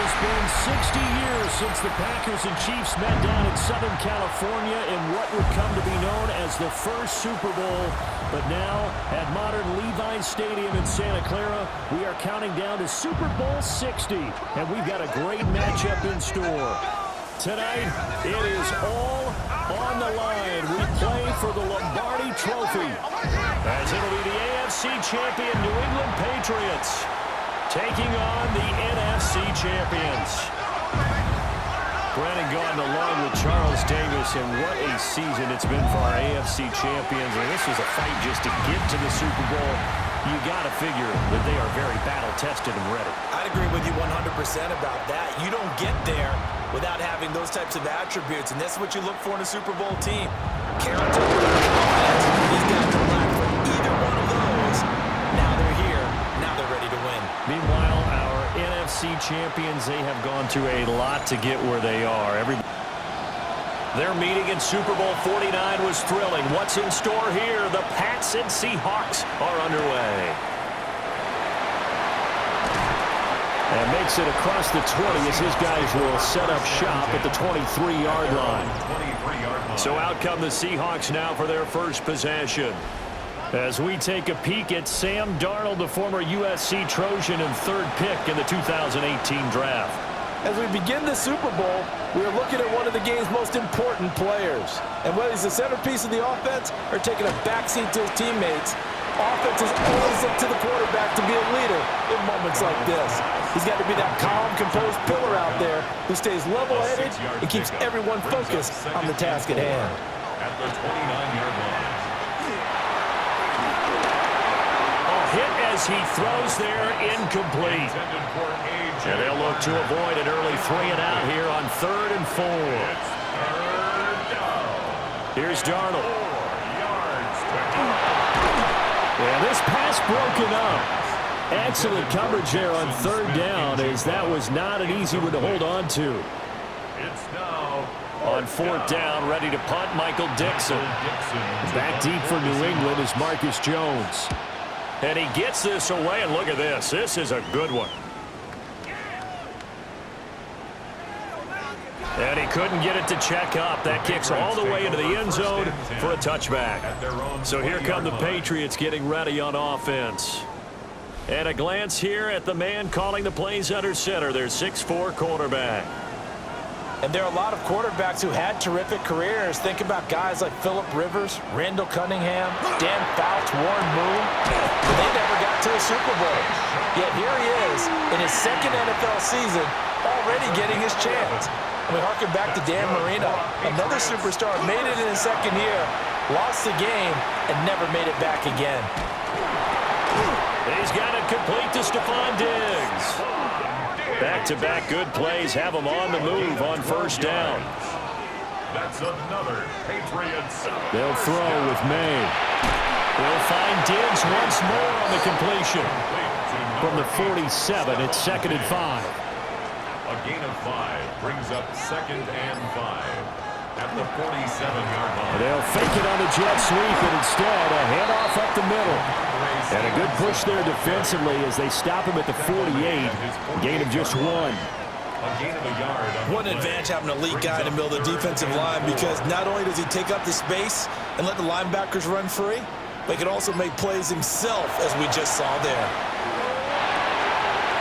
has been 60 years since the Packers and Chiefs met down in Southern California in what would come to be known as the first Super Bowl. But now, at modern Levi's Stadium in Santa Clara, we are counting down to Super Bowl 60. And we've got a great matchup in store. Tonight, it is all on the line. We play for the Lombardi Trophy, as it'll be the AFC champion New England Patriots taking on the NFC champions. Brandon Gaudin along with Charles Davis, and what a season it's been for our AFC champions. And this was a fight just to get to the Super Bowl. You got to figure that they are very battle-tested and ready. I'd agree with you 100% about that. You don't get there without having those types of attributes, and that's what you look for in a Super Bowl team. Character, confidence. These guys are lack for either one of those. Now they're here. Now they're ready to win. Meanwhile, our NFC champions, they have gone through a lot to get where they are. Their meeting in Super Bowl 49 was thrilling. What's in store here? The Pats and Seahawks are underway. And makes it across the 20 as his guys will set up shop at the 23-yard line. So out come the Seahawks now for their first possession. As we take a peek at Sam Darnold, the former USC Trojan and third pick in the 2018 draft. As we begin the Super Bowl, we are looking at one of the game's most important players. And whether he's the centerpiece of the offense or taking a backseat to his teammates, offenses always look to the quarterback to be a leader in moments like this. He's got to be that calm, composed pillar out there who stays level-headed and keeps everyone focused on the task at hand. At the 29-yard line. Hit as he throws there, incomplete. And they'll look to avoid an early 3-and-out here on 3rd and 4. Here's Darnold. And this pass broken up. Excellent coverage there on 3rd down, as that was not an easy one to hold on to. On 4th down, ready to punt, Michael Dixon. Back deep for New England is Marcus Jones. And he gets this away, and look at this. This is a good one. And he couldn't get it to check up. That kicks all the way into the end zone for a touchback. So here come the Patriots getting ready on offense. And a glance here at the man calling the plays under center, their 6'4" quarterback. And there are a lot of quarterbacks who had terrific careers. Think about guys like Phillip Rivers, Randall Cunningham, Dan Fouts, Warren Moon. But they never got to a Super Bowl. Yet here he is in his second NFL season, already getting his chance. And we harken back to Dan Marino. Another superstar made it in his second year, lost the game, and never made it back again. He's got it complete to Stephon Diggs. Back-to-back good plays have him on the move on 1st down. That's another Patriots. They'll throw with May. They'll find Diggs once more on the completion. From the 47, it's 2nd and 5. A gain of 5 brings up 2nd and 5 at the 47-yard line. They'll fake it on the jet sweep, and instead a handoff up the middle. And a good push there defensively as they stop him at the 48. Gain of just 1. A gain of a yard. What an advantage having an elite guy in the middle of the defensive line, because not only does he take up the space and let the linebackers run free, but he can also make plays himself, as we just saw there.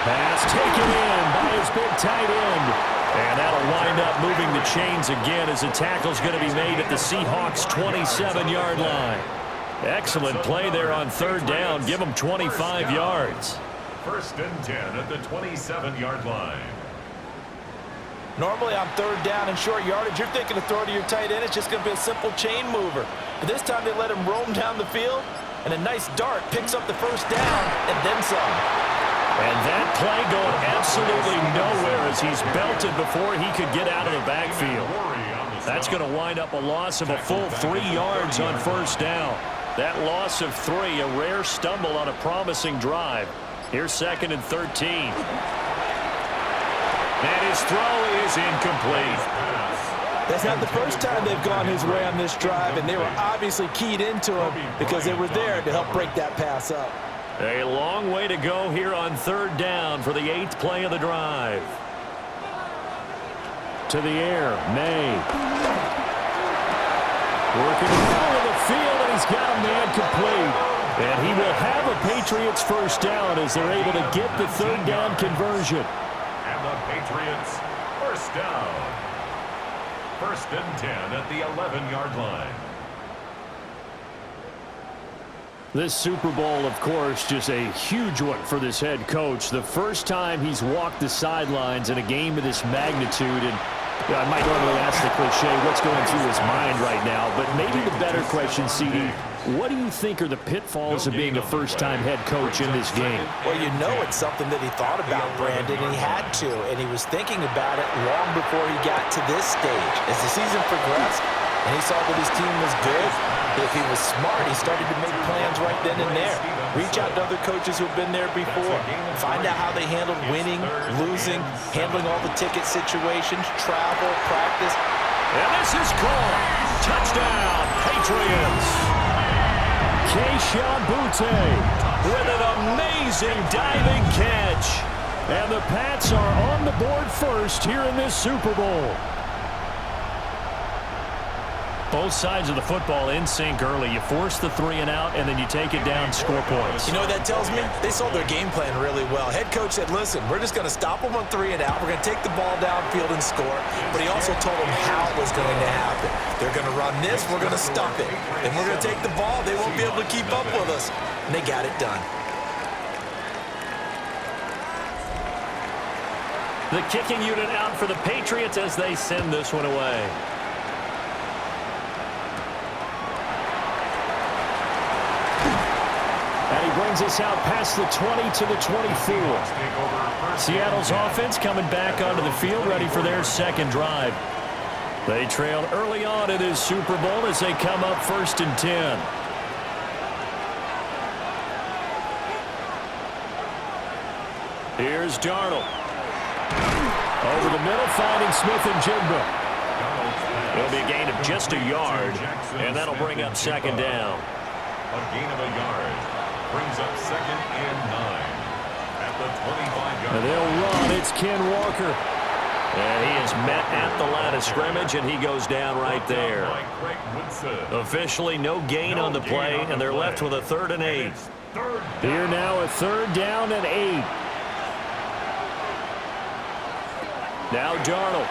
Pass taken in by his big tight end. And that'll wind up moving the chains again as the tackle's going to be made at the Seahawks' 27-yard line. Excellent play there on 3rd down. Give them 25 yards. 1st and 10 at the 27-yard line. Normally on 3rd down and short yardage, you're thinking to throw to your tight end. It's just going to be a simple chain mover. But this time they let him roam down the field, and a nice dart picks up the 1st down and then some. And that play going absolutely nowhere as he's belted before he could get out of the backfield. That's going to wind up a loss of a full 3 yards on 1st down. That loss of 3, a rare stumble on a promising drive. Here's 2nd and 13. And his throw is incomplete. That's not the first time they've gone his way on this drive, and they were obviously keyed into him because they were there to help break that pass up. A long way to go here on 3rd down for the 8th play of the drive. to the air. May. Working the middle of the field, and he's got a man complete. And he will have a Patriots first down as they're able to get the third down conversion. And the Patriots first down. 1st and 10 at the 11-yard line. This Super Bowl, of course, just a huge one for this head coach. The first time he's walked the sidelines in a game of this magnitude. And I might normally ask the cliche, what's going through his mind right now? But maybe the better question, CD, what do you think are the pitfalls of being a first-time head coach in this game? Well, you know it's something that he thought about, Brandon, and he had to. And he was thinking about it long before he got to this stage. As the season progressed, and he saw that his team was good, if he was smart, he started to make plans right then and there. Reach out to other coaches who've been there before. Find out how they handled winning, losing, handling all the ticket situations, travel, practice. And this is called touchdown, Patriots. Keyshawn Butte with an amazing diving catch. And the Pats are on the board first here in this Super Bowl. Both sides of the football in sync early. You force the 3 and out, and then you take it down, score points. You know what that tells me? They saw their game plan really well. Head coach said, listen, we're just going to stop them on 3 and out. We're going to take the ball downfield and score. But he also told them how it was going to happen. They're going to run this. We're going to stop it. Then we're going to take the ball. They won't be able to keep up with us. And they got it done. The kicking unit out for the Patriots as they send this one away. And he brings us out past the 20 to the 24. Seattle's offense coming back onto the field, ready for their second drive. They trailed early on in this Super Bowl as they come up 1st and 10. Here's Darnold. Over the middle, finding Smith and Jigba. It'll be a gain of just a yard, and that'll bring up 2nd down. A gain of a yard brings up 2nd and 9 at the 25-yard line. And they'll run. It's Ken Walker. And he is met at the line of scrimmage, and he goes down right there. Officially no gain on the play, and they're left with a 3rd and 8. Here now a 3rd down and 8. Now Darnold.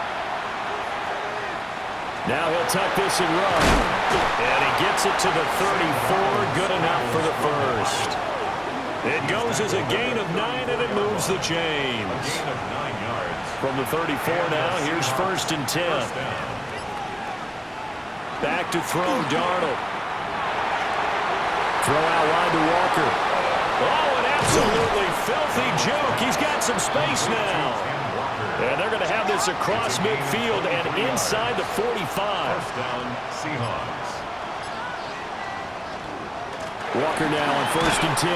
Now he'll tuck this and run. And he gets it to the 34. Good enough for the first. It goes as a gain of 9, and it moves the chains. Gain of 9 yards. From the 34 now, here's 1st and 10. Back to throw, Darnold. Throw out wide to Walker. Oh, an absolutely filthy joke. He's got some space now. And they're going to have this across midfield and inside the 45. First down, Seahawks. Walker now on 1st and 10.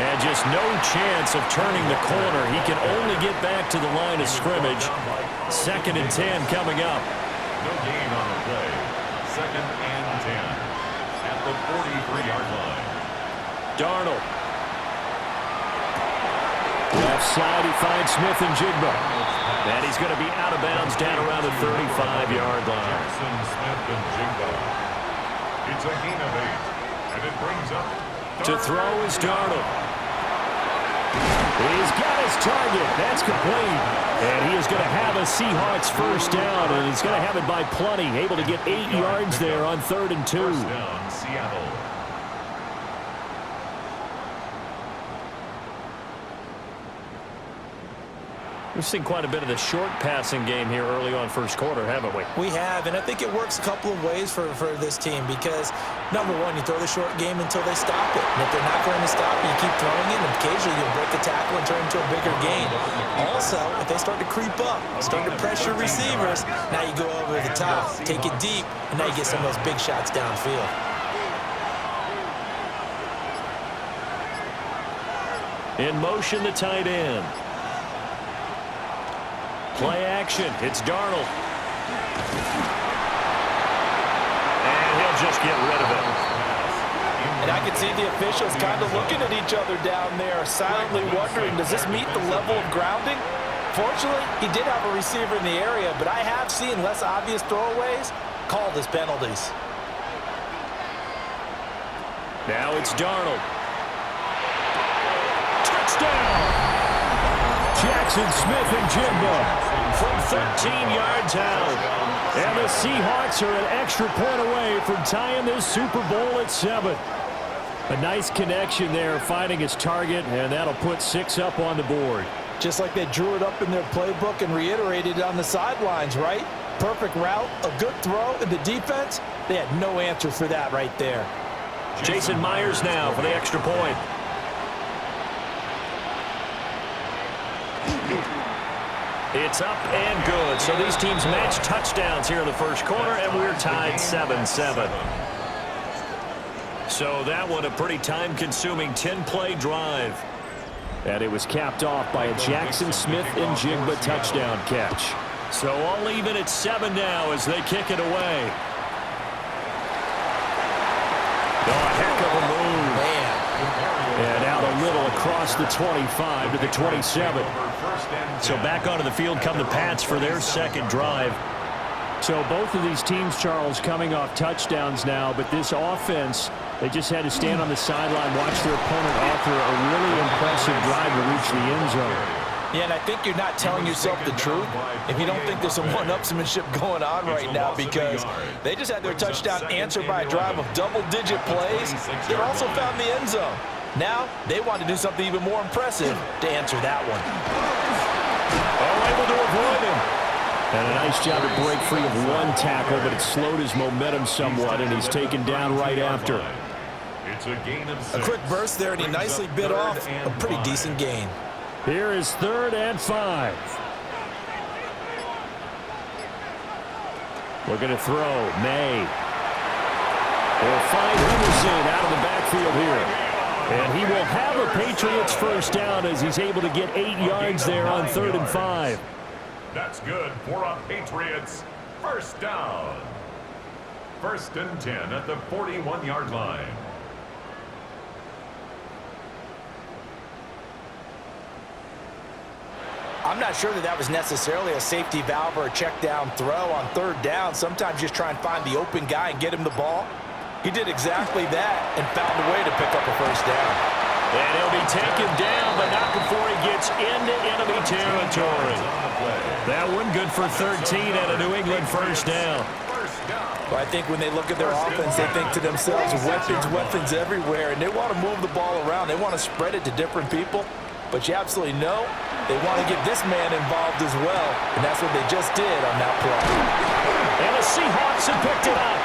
And just no chance of turning the corner. He can only get back to the line of scrimmage. 2nd and 10 coming up. No gain on the play. 2nd and 10 at the 43-yard line. Darnold. Left side, he finds Smith and Jigba. And he's going to be out of bounds down around the 35-yard line. Jackson, Smith, and Jigba. It's a gain of 8, and it brings up to throw is Darnold. He's got his target. That's complete. And he is going to have a Seahawks first down, and he's going to have it by plenty. Able to get 8 yards there on 3rd and 2. First down, Seattle. We've seen quite a bit of the short passing game here early on first quarter, haven't we? We have, and I think it works a couple of ways for this team because, number one, you throw the short game until they stop it. And if they're not going to stop it, you keep throwing it, and occasionally you'll break the tackle and turn it into a bigger gain. Also, if they start to creep up, start to pressure receivers, now you go over the top, take it deep, and now you get some of those big shots downfield. In motion, the tight end. Play action. It's Darnold. And he'll just get rid of it. And I can see the officials kind of looking at each other down there, silently wondering, does this meet the level of grounding? Fortunately, he did have a receiver in the area, but I have seen less obvious throwaways called as penalties. Now it's Darnold. Touchdown! Jackson Smith and Jigba from 13 yards out. And the Seahawks are an extra point away from tying this Super Bowl at 7. A nice connection there, finding his target, and that'll put 6 up on the board. Just like they drew it up in their playbook and reiterated it on the sidelines, right? Perfect route, a good throw, and the defense, they had no answer for that right there. Jason Myers now for the extra point. It's up and good. So these teams match touchdowns here in the first quarter, and we're tied 7-7. So that one a pretty time-consuming 10-play drive. And it was capped off by a Jackson Smith and Jigba touchdown catch. So all even at 7 now as they kick it away. Oh, a heck of a move. Man. And out a little across the 25 to the 27. So back onto the field come the Pats for their second drive. So both of these teams, Charles, coming off touchdowns now, but this offense, they just had to stand on the sideline, watch their opponent author a really impressive drive to reach the end zone. Yeah, and I think you're not telling yourself the truth if you don't think there's some one-upsmanship going on right now, because they just had their touchdown answered by a drive of double-digit plays that also found the end zone. Now, they want to do something even more impressive to answer that one. Oh, able to avoid him. And a nice job to break free of one tackle, but it slowed his momentum somewhat, and he's taken down right after. It's a gain of 6. A quick burst there, and he nicely bit off a pretty decent gain. Here is 3rd and 5. Looking to throw. May. They'll find Henderson out of the backfield here. And he will have a Patriots first down as he's able to get 8 yards there on 3rd and 5. That's good for a Patriots first down. 1st and 10 at the 41-yard line. I'm not sure that was necessarily a safety valve or a check down throw on 3rd down. Sometimes just try and find the open guy and get him the ball. He did exactly that and found a way to pick up a first down. And he'll be taken down, but not before he gets into enemy territory. That one good for 13 at a New England first down. Well, I think when they look at their offense, they think to themselves, weapons everywhere, and they want to move the ball around. They want to spread it to different people. But you absolutely know they want to get this man involved as well, and that's what they just did on that play. And the Seahawks have picked it up.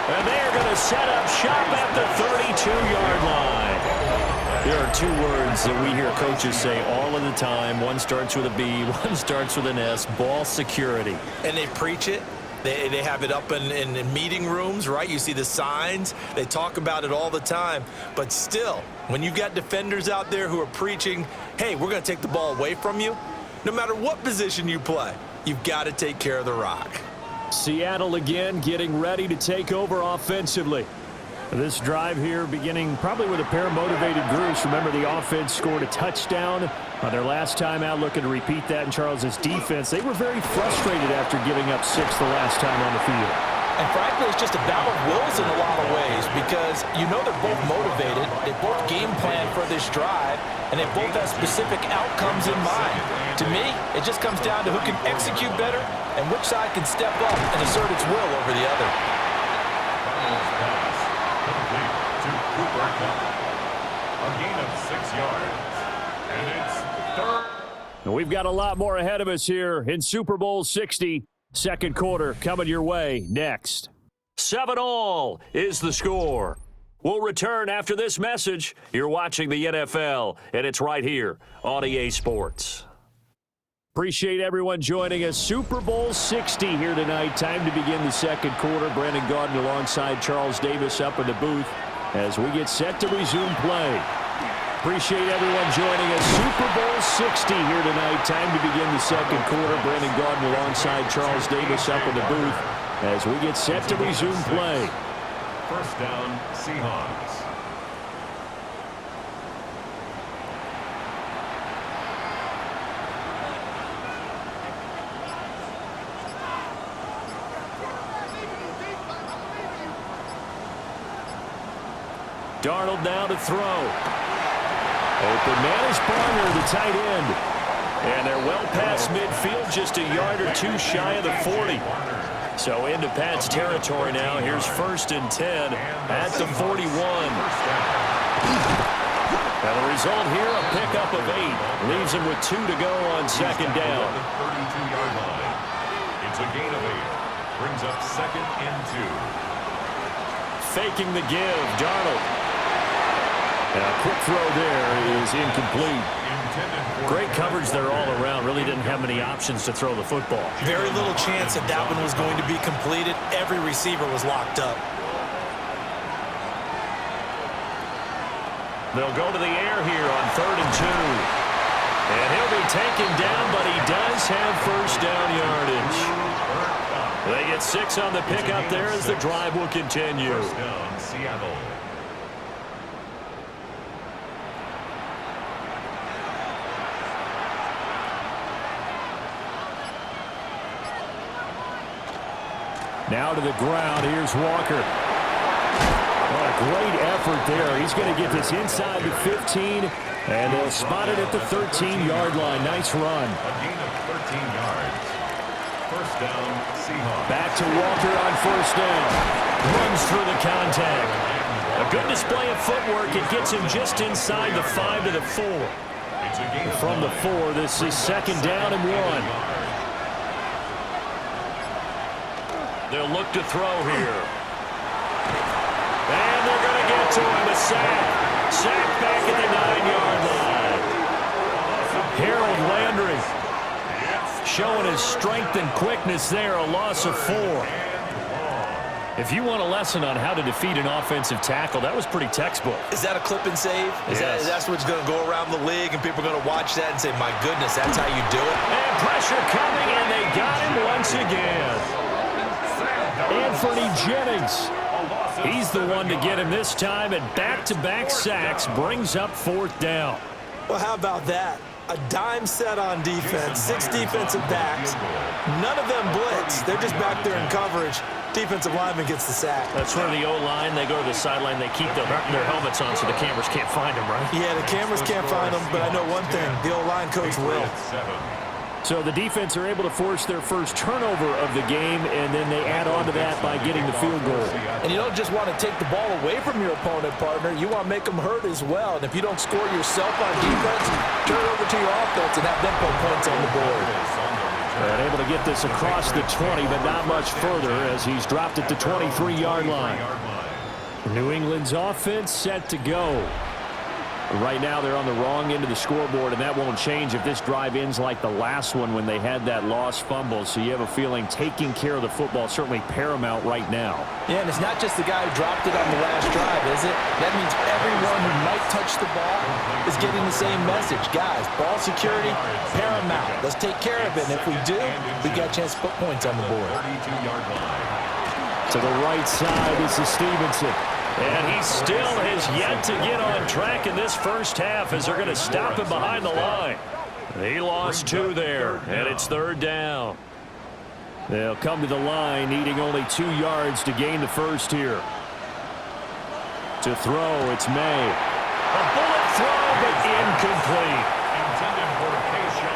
And they are going to set up shop at the 32-yard line. There are 2 words that we hear coaches say all of the time. One starts with a B, one starts with an S, ball security. And they preach it. They have it up in meeting rooms, right? You see the signs. They talk about it all the time. But still, when you've got defenders out there who are preaching, hey, we're going to take the ball away from you, no matter what position you play, you've got to take care of the rock. Seattle again getting ready to take over offensively. This drive here beginning probably with a pair of motivated groups. Remember, the offense scored a touchdown on their last time out, looking to repeat that in Charles's defense. They were very frustrated after giving up 6 the last time on the field. And frankly, it's just a battle of wills in a lot of ways, because you know they're both motivated, they both game plan for this drive, and they both have specific outcomes in mind. To me, it just comes down to who can execute better and which side can step up and assert its will over the other. Complete to Cooper Kupp. A gain of 6 yards. And it's 3rd. And we've got a lot more ahead of us here in Super Bowl 60. Second quarter coming your way next. 7-all is the score. We'll return after this message. You're watching the NFL, and it's right here on EA Sports. Appreciate everyone joining us. Super Bowl 60 here tonight. Time to begin the second quarter. Brandon Gaudin alongside Charles Davis up in the booth as we get set to resume play. Appreciate everyone joining us. Super Bowl 60 here tonight. Time to begin the second quarter. Brandon Gaudin alongside Charles Davis up in the booth as we get set to resume play. First down, Seahawks. Darnold now to throw. Open man is Barner, the tight end. And they're well past midfield, just a yard or two shy of the 40. So into Pat's territory now. Here's 1st and 10 at the 41. And the result here, a pickup of 8. Leaves him with 2 to go on 2nd down. 32-yard line. It's a gain of 8. Brings up 2nd and 2. Faking the give, Darnold. And a quick throw there is incomplete. Great coverage there all around. Really didn't have many options to throw the football. Very little chance that that one was going to be completed. Every receiver was locked up. They'll go to the air here on 3rd and 2. And he'll be taken down, but he does have 1st down yardage. They get 6 on the pickup there as the drive will continue. 1st down, Seattle. Now to the ground. Here's Walker. What a great effort there. He's going to get this inside the 15, and they'll spot it at the 13-yard line. Nice run. A gain of 13 yards. 1st down, Seahawks. Back to Walker on 1st down. Runs through the contact. A good display of footwork. It gets him just inside the 5 to the 4. It's a gain of From the 4, this is 2nd down and 1. They'll look to throw here. And they're going to get to him. A sack. Sack back at the 9-yard line. Harold Landry showing his strength and quickness there. A loss of 4. If you want a lesson on how to defeat an offensive tackle, that was pretty textbook. Is that a clip and save? Yes. That's what's going to go around the league, and people are going to watch that and say, my goodness, that's how you do it? And pressure coming, and they got him once again. Anthony Jennings. He's the one to get him this time, and back-to-back sacks brings up 4th down. Well, how about that? A dime set on defense, 6 defensive backs. None of them blitz. They're just back there in coverage. Defensive lineman gets the sack. That's where the O-line, they go to the sideline, they keep their helmets on so the cameras can't find them, right? Yeah, the cameras can't find them, but I know one thing. The O-line coach will. So the defense are able to force their first turnover of the game, and then they add on to that by getting the field goal. And you don't just want to take the ball away from your opponent, partner. You want to make them hurt as well. And if you don't score yourself on defense, turn it over to your offense and have them put points on the board. And able to get this across the 20, but not much further as he's dropped at the 23-yard line. New England's offense set to go. Right now they're on the wrong end of the scoreboard, and that won't change if this drive ends like the last one when they had that lost fumble. So you have a feeling taking care of the football certainly paramount right now. Yeah, and it's not just the guy who dropped it on the last drive, is it? That means everyone who might touch the ball is getting the same message. Guys, ball security, paramount. Let's take care of it, and if we do, we got a chance to put points on the board. 32-yard line. To the right side, this is Stevenson. And he still has yet to get on track in this first half as they're going to stop him behind the line. He lost 2 there, and it's 3rd down. They'll come to the line, needing only 2 yards to gain the first here. To throw, it's May. A bullet throw, but incomplete.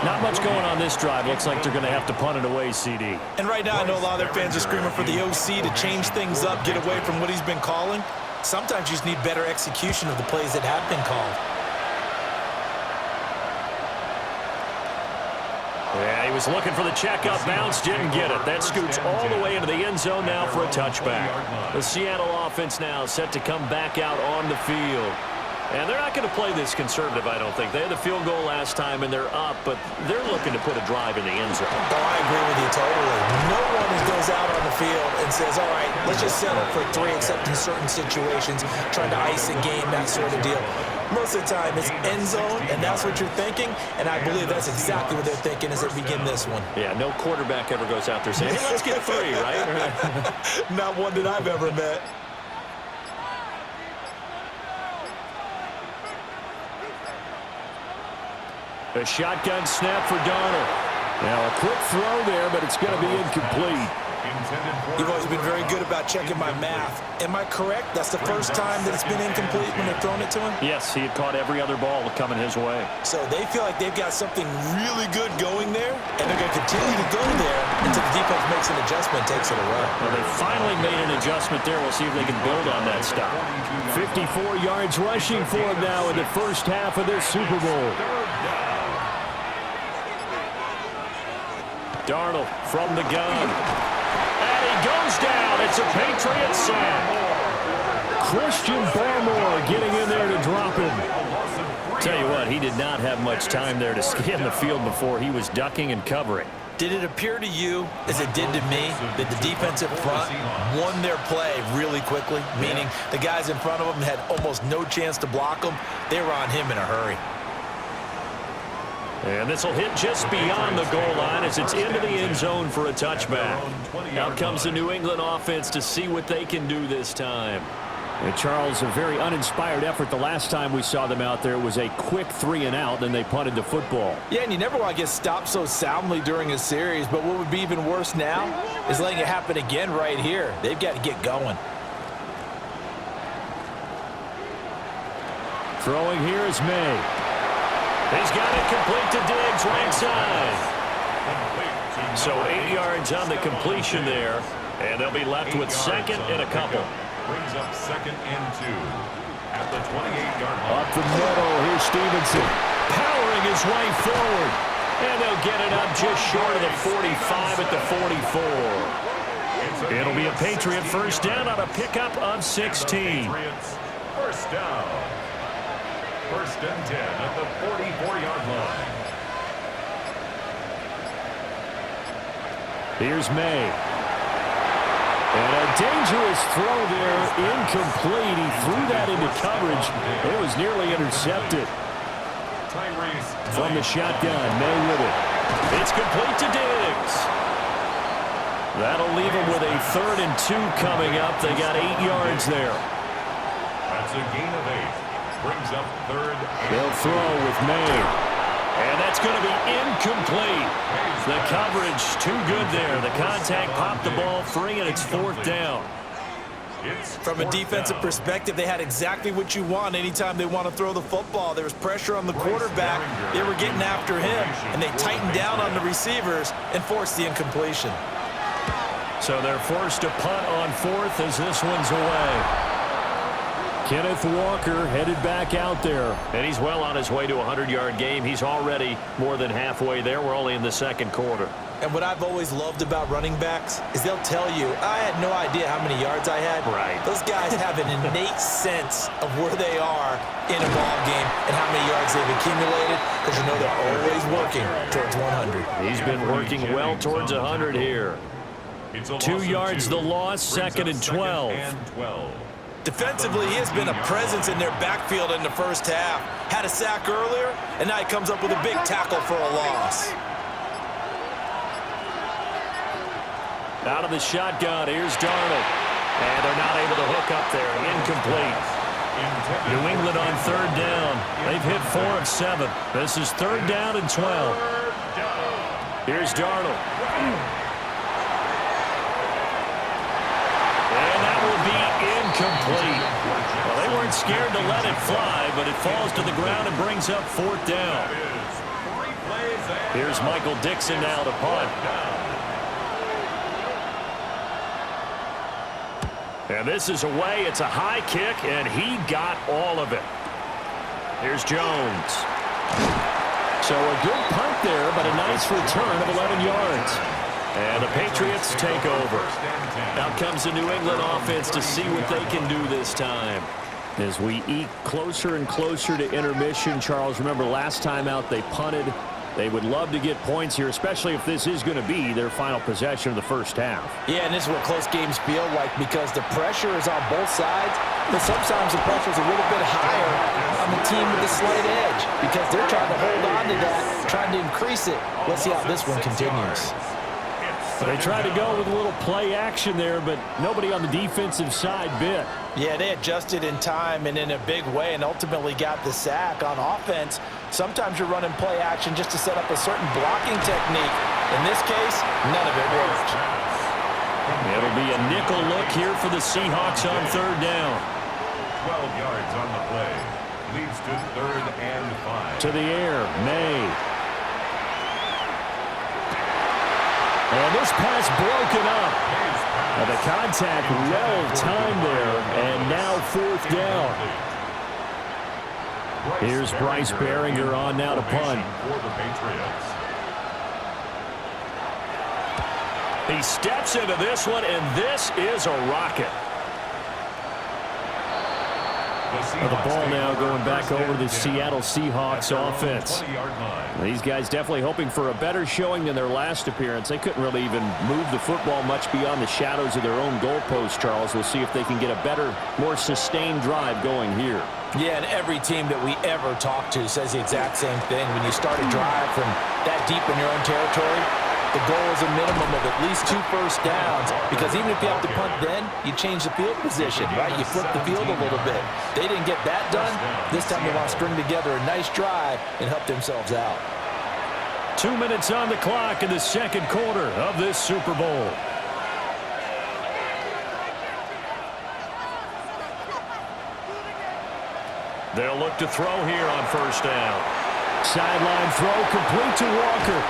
Not much going on this drive. Looks like they're going to have to punt it away, CD. And right now I know a lot of their fans are screaming for the OC to change things up, get away from what he's been calling. Sometimes you just need better execution of the plays that have been called. Yeah, he was looking for the check-up bounce, didn't get it. That scoots all the way into the end zone now for a touchback. The Seattle offense now set to come back out on the field. And they're not going to play this conservative, I don't think. They had the field goal last time, and they're up, but they're looking to put a drive in the end zone. Oh, I agree with you totally. No one goes out on the field and says, all right, let's just settle for 3, except in certain situations, trying to ice a game, that sort of deal. Most of the time, it's end zone, and that's what you're thinking, and I believe that's exactly what they're thinking as they begin this one. Yeah, no quarterback ever goes out there saying, hey, let's get 3, right? Not one that I've ever met. A shotgun snap for Darnold. Now a quick throw there, but it's going to be incomplete. You've always been very good about checking my math. Am I correct? That's the first time that it's been incomplete when they've thrown it to him? Yes, he had caught every other ball coming his way. So they feel like they've got something really good going there, and they're going to continue to go there until the defense makes an adjustment and takes it away. Well, they finally made an adjustment there. We'll see if they can build on that stop. 54 yards rushing for him now in the first half of this Super Bowl. Darnold from the gun. And he goes down. It's a Patriots sack. Christian Barmore getting in there to drop him. Tell you what, he did not have much time there to scan the field before he was ducking and covering. Did it appear to you, as it did to me, that the defensive front won their play really quickly? Meaning the guys in front of them had almost no chance to block them. They were on him in a hurry. And this will hit just beyond the goal line as it's into the end zone for a touchback. Out comes the New England offense to see what they can do this time. And Charles, a very uninspired effort the last time we saw them out there. It was a quick 3-and-out, then they punted the football. Yeah, and you never want to get stopped so soundly during a series, but what would be even worse now is letting it happen again right here. They've got to get going. Throwing here is May. He's got it complete to Diggs, right side. So 8 yards on the completion there, and they'll be left with second and a couple. Brings up 2nd and 2 at the 28-yard line. Up the middle, here's Stevenson powering his way forward. And they'll get it up just short of the 45 at the 44. It'll be a Patriot first down on a pickup of 16. First down. 1st and 10 at the 44-yard line. Here's May. And a dangerous throw there, incomplete. He threw that into coverage. It was nearly intercepted. From the shotgun, May with it. It's complete to Diggs. That'll leave him with a 3rd and 2 coming up. They got 8 yards there. That's a gain of 8. Brings up 3rd. They'll throw with May. And that's going to be incomplete. The coverage too good there. The contact popped the ball free, and it's 4th down. From a defensive perspective, they had exactly what you want anytime they want to throw the football. There was pressure on the quarterback. They were getting after him, and they tightened down on the receivers and forced the incompletion. So they're forced to punt on 4th as this one's away. Kenneth Walker headed back out there. And he's well on his way to a 100-yard game. He's already more than halfway there. We're only in the 2nd quarter. And what I've always loved about running backs is they'll tell you, I had no idea how many yards I had. Right. Those guys have an innate sense of where they are in a ball game and how many yards they've accumulated, because you know they're always working towards 100. He's been working well towards 100 here. 2 yards the loss, 2nd and 12. Defensively, he has been a presence in their backfield in the first half. Had a sack earlier, and now he comes up with a big tackle for a loss. Out of the shotgun, here's Darnold. And they're not able to hook up there. Incomplete. New England on 3rd down. They've hit 4 of 7. This is 3rd down and 12. Here's Darnold. And that will be incomplete. Well, they weren't scared to let it fly, but it falls to the ground and brings up 4th down. Here's Michael Dixon now to punt. And this is away. It's a high kick, and he got all of it. Here's Jones. So a good punt there, but a nice return of 11 yards. And the Patriots take over. Out comes the New England offense to see what they can do this time. As we eke closer and closer to intermission, Charles, remember last time out they punted. They would love to get points here, especially if this is going to be their final possession of the first half. Yeah, and this is what close games feel like, because the pressure is on both sides, but sometimes the pressure is a little bit higher on the team with the slight edge, because they're trying to hold on to that, trying to increase it. Let's see how this one continues. They tried to go with a little play action there, but nobody on the defensive side bit. Yeah, they adjusted in time and in a big way and ultimately got the sack. On offense, sometimes you're running play action just to set up a certain blocking technique. In this case, none of it worked. It'll be a nickel look here for the Seahawks on third down. 12 yards on the play. Leads to 3rd and 5. To the air, May. And this pass broken up. And the contact well timed there, and now 4th down. Here's Bryce Behringer on now to punt. For the Patriots. He steps into this one, and this is a rocket. The ball now going back over to the Seattle Seahawks offense. These guys definitely hoping for a better showing than their last appearance. They couldn't really even move the football much beyond the shadows of their own goalpost, Charles. We'll see if they can get a better, more sustained drive going here. Yeah, and every team that we ever talk to says the exact same thing. When you start a drive from that deep in your own territory, the goal is a minimum of at least 2 first downs, because even if you have to punt then, you change the field position, right? You flip the field a little bit. They didn't get that done. This time they want to string together a nice drive and help themselves out. 2 minutes on the clock in the second quarter of this Super Bowl. They'll look to throw here on first down. Sideline throw complete to Walker.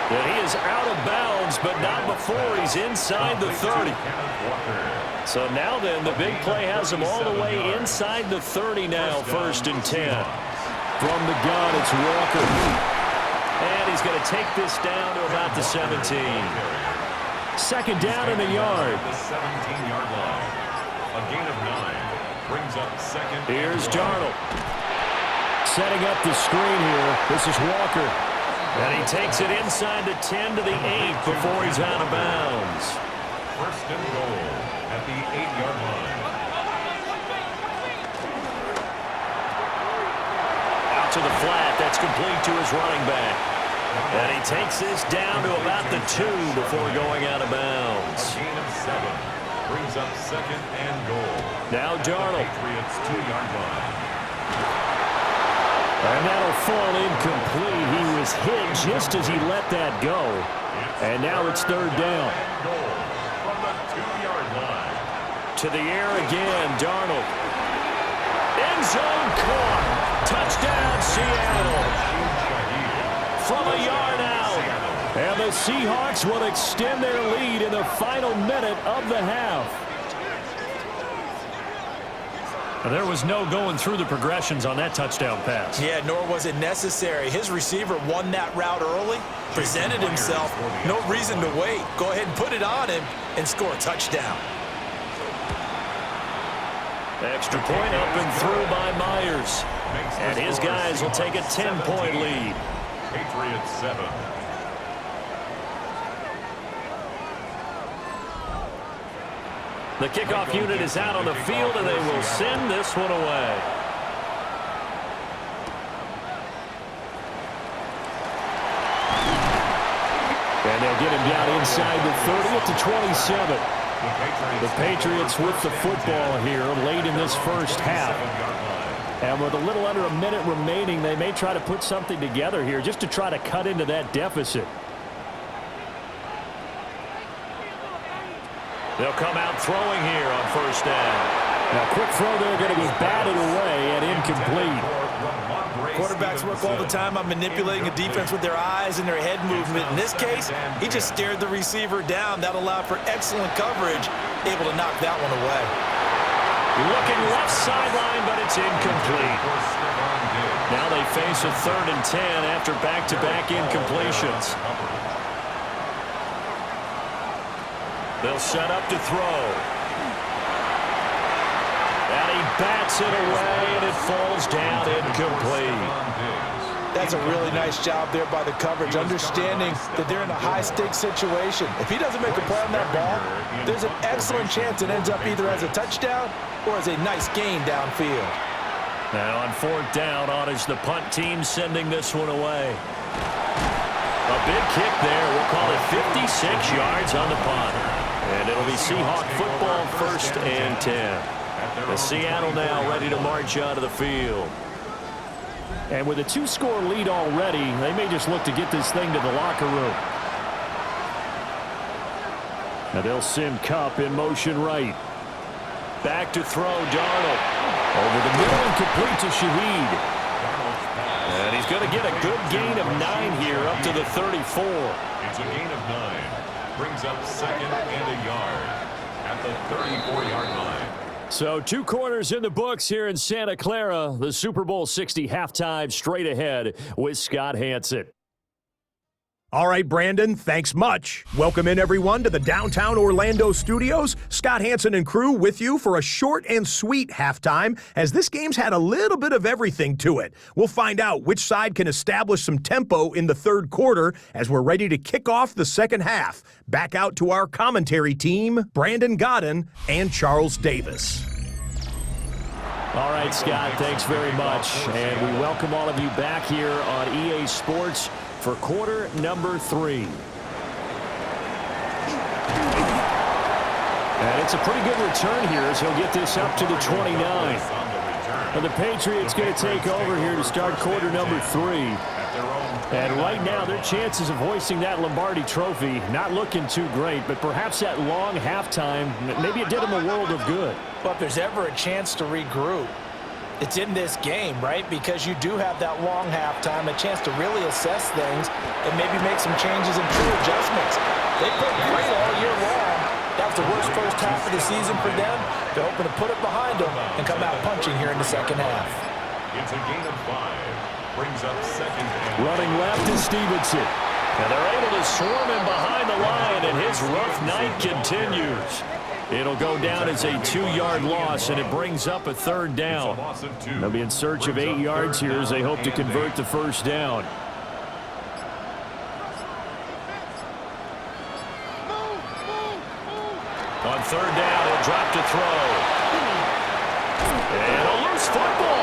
And he is out of bounds, but not before he's inside the 30. So now then, the big play has him all the way inside the 30 now, 1st and 10. From the gun, it's Walker. And he's going to take this down to about the 17. 2nd down in the yard. The 17-yard line. A gain of 9 brings up 2nd. Here's Darnold. Setting up the screen here. This is Walker. And he takes it inside the 10 to the 8 before he's out of bounds. 1st and goal at the 8-yard line. Out to the flat. That's complete to his running back. And he takes this down to about the 2 before going out of bounds. A gain of 7 brings up 2nd and goal. Now Darnold. Patriots 2-yard line. And that'll fall incomplete. He was hit just as he let that go. And now it's 3rd down. Goal from the 2-yard line. To the air again, Darnold. End zone caught. Touchdown, Seattle. From a yard out. And the Seahawks will extend their lead in the final minute of the half. There was no going through the progressions on that touchdown pass. Yeah, nor was it necessary. His receiver won that route early, presented himself, no reason to wait. Go ahead and put it on him and score a touchdown. Extra point up and through by Myers. And his guys will take a 10-point lead. Patriots 7. The kickoff unit is out on the field, and they will send this one away. And they'll get him down inside the 30 at the 27. The Patriots with the football here late in this first half. And with a little under a minute remaining, they may try to put something together here just to try to cut into that deficit. They'll come out throwing here on first down. Now, quick throw there going to be batted away and incomplete. Quarterbacks work all the time on manipulating a defense with their eyes and their head movement. In this case, he just stared the receiver down. That allowed for excellent coverage, able to knock that one away. Looking left sideline, but it's incomplete. Now they face a 3rd and 10 after back-to-back incompletions. They'll set up to throw. And he bats it away, and it falls down incomplete. That's a really nice job there by the coverage, understanding that they're in a high-stakes situation. If he doesn't make a play on that ball, there's an excellent chance it ends up either as a touchdown or as a nice gain downfield. Now on 4th down, on is the punt team sending this one away. A big kick there. We'll call it 56 yards on the punt. And it'll be Seahawk football, 1st and 10. The Seattle now ready to march out of the field. And with a 2-score lead already, they may just look to get this thing to the locker room. And they'll send Kupp in motion right. Back to throw, Darnold. Over the middle and complete to Shaheed. And he's going to get a good gain of 9 here up to the 34. It's a gain of 9. Brings up second and a yard at the 34-yard line. So 2 quarters in the books here in Santa Clara. The Super Bowl 60 halftime straight ahead with Scott Hanson. All right, Brandon, thanks much. Welcome in, everyone, to the downtown Orlando studios. Scott Hanson and crew with you for a short and sweet halftime, as this game's had a little bit of everything to it. We'll find out which side can establish some tempo in the third quarter as we're ready to kick off the second half. Back out to our commentary team, Brandon Godden and Charles Davis. All right, Scott, thanks very much. And we welcome all of you back here on EA Sports for quarter number 3. And it's a pretty good return here as he'll get this up to the 29. And the Patriots going to take over here to start quarter number 3. And right now, their chances of hoisting that Lombardi trophy not looking too great, but perhaps that long halftime, maybe it did them a world of good. But if there's ever a chance to regroup, it's in this game, right? Because you do have that long halftime, a chance to really assess things and maybe make some changes and true adjustments. They played great all year long. That was the worst first half of the season for them. They're hoping to put it behind them and come out punching here in the second half. It's a gain of 5. Brings up second and running left is Stevenson. And they're able to swarm him behind the line, and his rough night continues. It'll go down as a 2-yard loss, and it brings up a third down. They'll be in search of 8 yards here as they hope to convert the first down. On third down, he'll drop to throw. And a loose football.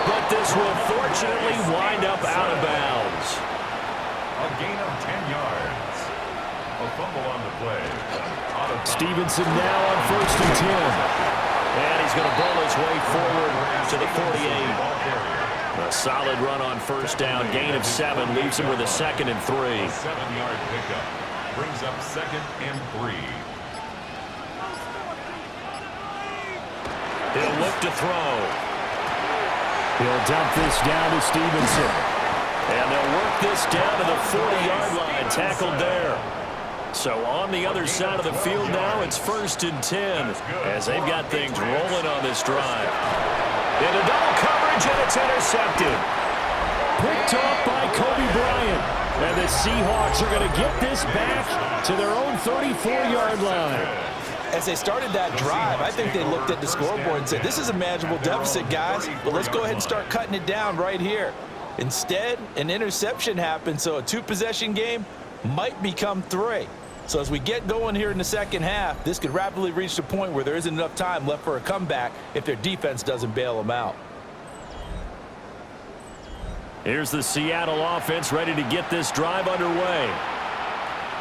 But this will fortunately wind up out of bounds. a gain of 10 yards. A fumble on the play. Stevenson now on 1st and 10. And he's going to bowl his way forward to the 48. A solid run on first down. Gain of 7 leaves him with a 2nd and 3. A 7-yard pickup brings up 2nd and 3. He'll look to throw. He'll dump this down to Stevenson. And they'll work this down to the 40-yard line. Tackled there. So on the other side of the field now, it's 1st and 10 as they've got things rolling on this drive. Into double coverage, and it's intercepted. Picked off by Kobe Bryant. And the Seahawks are going to get this back to their own 34-yard line. As they started that drive, I think they looked at the scoreboard and said, this is a manageable deficit, guys, but let's go ahead and start cutting it down right here. Instead, an interception happened, so a 2-possession game might become 3. So as we get going here in the second half, this could rapidly reach the point where there isn't enough time left for a comeback if their defense doesn't bail them out. Here's the Seattle offense ready to get this drive underway.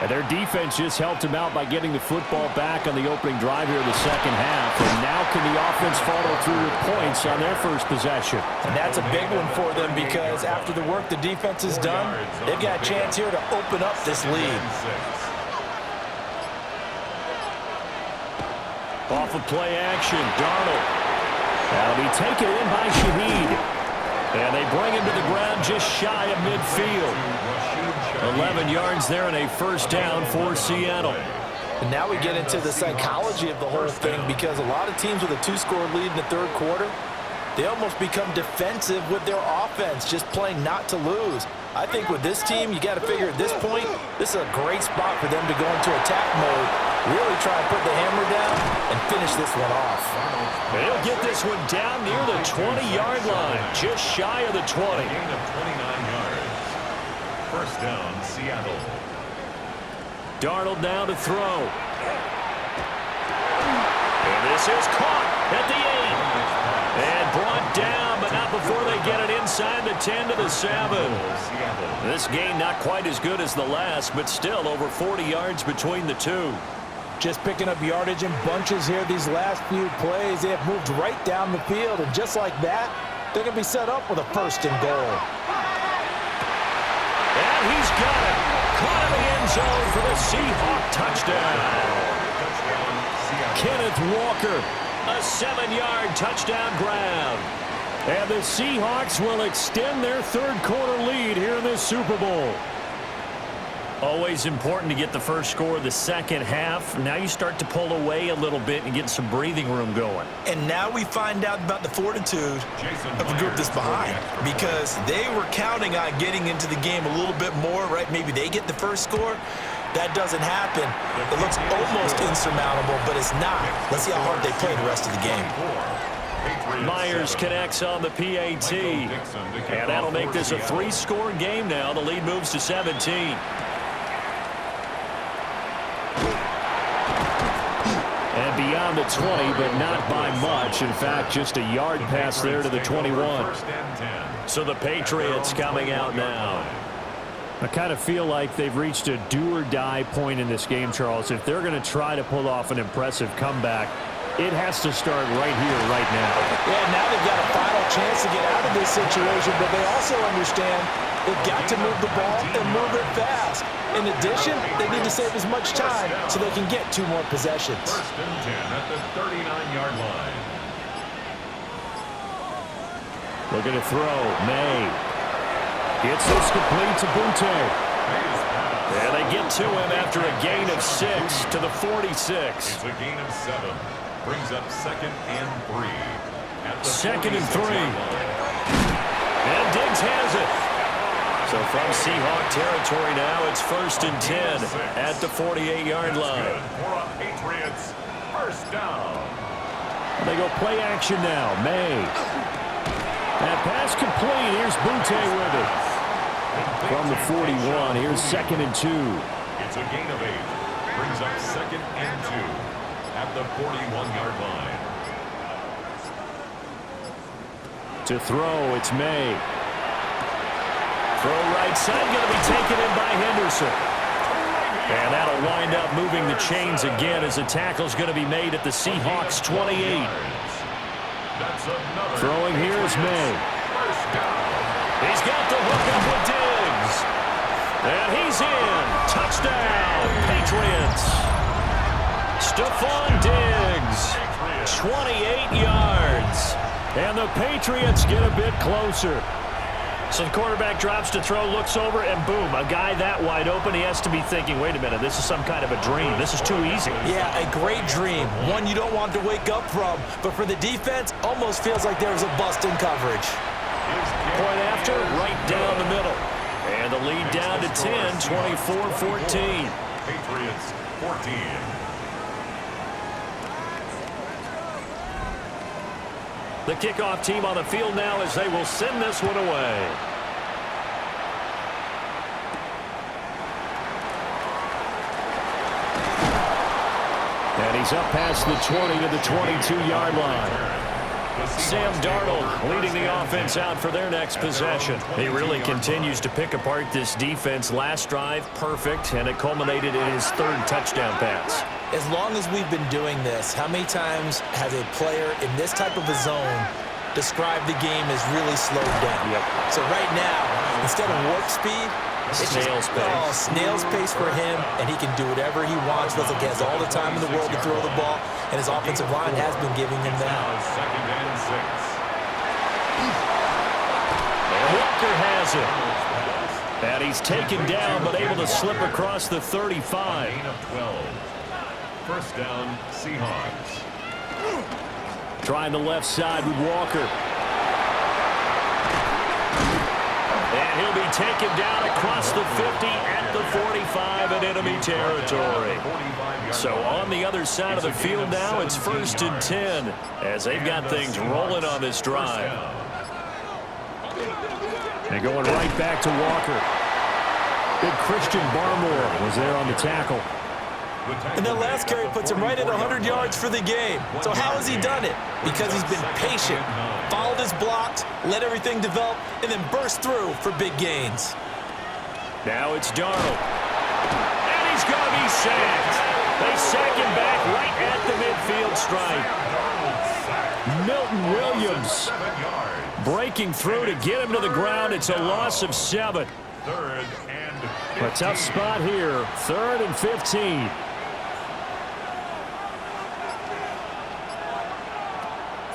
And their defense just helped them out by getting the football back on the opening drive here in the second half. And now can the offense follow through with points on their first possession? And that's a big one for them because after the work the defense has done, they've got a chance here to open up this lead. Off of play action, Darnold. That'll be taken in by Shaheed. And they bring him to the ground just shy of midfield. 11 yards there and a first down for Seattle. And now we get into the psychology of the whole thing because a lot of teams with a 2-score lead in the third quarter, they almost become defensive with their offense, just playing not to lose. I think with this team, you got to figure at this point, this is a great spot for them to go into attack mode, really try and put the hammer down and finish this one off. They'll get this one down near the 20-yard line, just shy of the 20. A gain of 29 yards. First down, Seattle. Darnold now to throw. And this is caught at the 8. And brought down, but not before they get it inside the 10 to the 7. This gain not quite as good as the last, but still over 40 yards between the two. Just picking up yardage in bunches here these last few plays. They have moved right down the field, and just like that, they're going to be set up with a 1st and goal. And he's got it. Caught in the end zone for the Seahawk touchdown. Kenneth Walker, a 7-yard touchdown grab. And the Seahawks will extend their third-quarter lead here in this Super Bowl. Always important to get the first score of the second half. Now you start to pull away a little bit and get some breathing room going. And now we find out about the fortitude of the group that's behind, because they were counting on getting into the game a little bit more, right? Maybe they get the first score. That doesn't happen. It looks almost insurmountable, but it's not. Let's see how hard they play the rest of the game. Myers connects on the PAT. And that'll make this a 3-score game now. The lead moves to 17. And beyond the 20, but not by much. In fact, just a yard pass there to the 21. So the Patriots coming out now. I kind of feel like they've reached a do-or-die point in this game, Charles. If they're going to try to pull off an impressive comeback, it has to start right here, right now. Yeah, now they've got a final chance to get out of this situation, but they also understand they've got to move the ball and move it fast. In addition, they need to save as much time so they can get 2 more possessions. First and 10 at the 39-yard line. Looking to throw. May. Gets this complete to Bunte. And they get to him after a gain of 6 to the 46. It's a gain of 7. Brings up 2nd and 3. At the 2nd and 3. line. And Diggs has it. So from Seahawk territory now, it's 1st and 10 at the 48-yard line. Good for a Patriots first down. They go play action now. May. That pass complete. Here's Bunte with it. From the 41, here's 2nd and 2. It's a gain of 8. Brings up 2nd and 2 at the 41-yard line. To throw, it's May. Throw right side, going to be taken in by Henderson. And that'll wind up moving the chains again as a tackle's going to be made at the Seahawks 28. Throwing here is May. He's got the hook up with Diggs. And he's in. Touchdown, Patriots. Stephon Diggs, 28 yards. And the Patriots get a bit closer. So the quarterback drops to throw, looks over, and boom, a guy that wide open, he has to be thinking, wait a minute, this is some kind of a dream. This is too easy. Yeah, a great dream. One you don't want to wake up from. But for the defense, almost feels like there was a bust in coverage. Point after, right down the middle. And the lead down to 10, 24-14. Patriots 14. The kickoff team on the field now as they will send this one away. And he's up past the 20 to the 22-yard line. Sam Darnold leading the offense out for their next possession. He really continues to pick apart this defense. Last drive, perfect, and it culminated in his 3rd touchdown pass. As long as we've been doing this, how many times has a player in this type of a zone described the game as really slowed down? Yep. So right now, instead of warp speed, it's snail's pace. Oh, snail's pace for him, and he can do whatever he wants. Looks like he has all the time in the world to throw the ball, and his offensive line has been giving him that. 2nd and 6. And Walker has it. And he's taken down, but able to slip across the 35. Gain of 12. First down, Seahawks. Trying the left side with Walker. And he'll be taken down across the 50 at the 45 in enemy territory. So on the other side of the field now, it's 1st and 10 as they've got things rolling on this drive. And going right back to Walker. Big Christian Barmore was there on the tackle. And that last carry puts him right at 100 yards for the game. So how has he done it? Because he's been patient, followed his blocks, let everything develop, and then burst through for big gains. Now it's Darnold. And he's going to be sacked. They sack him back right at the midfield stripe. Milton Williams breaking through to get him to the ground. It's a loss of 7. 3rd and 15. A tough spot here. 3rd and 15.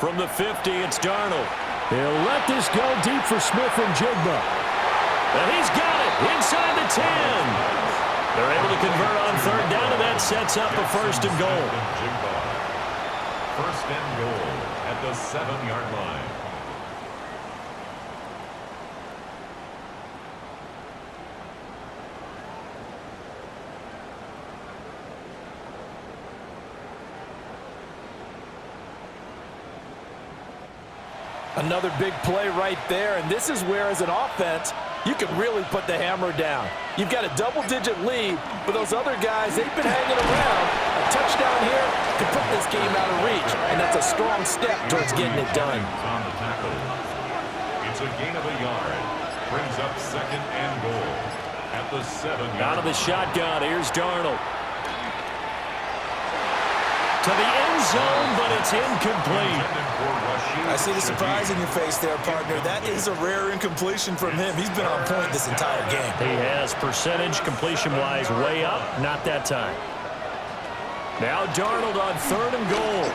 From the 50, it's Darnold. He'll let this go deep for Smith and Jigba. And he's got it inside the 10. They're able to convert on third down, and that sets up a first and goal. First and goal at the 7-yard line. Another big play right there, and this is where, as an offense, you can really put the hammer down. You've got a double-digit lead, but those other guys, they've been hanging around. A touchdown here could put this game out of reach, and that's a strong step towards getting it done. On the tackle. It's a gain of a yard. Brings up second and goal at the 7-yard. Out of the shotgun, here's Darnold. To the end zone, but it's incomplete. I see the surprise in your face there, partner. That is a rare incompletion from him. He's been on point this entire game. He has percentage completion-wise way up, not that time. Now Darnold on third and goal.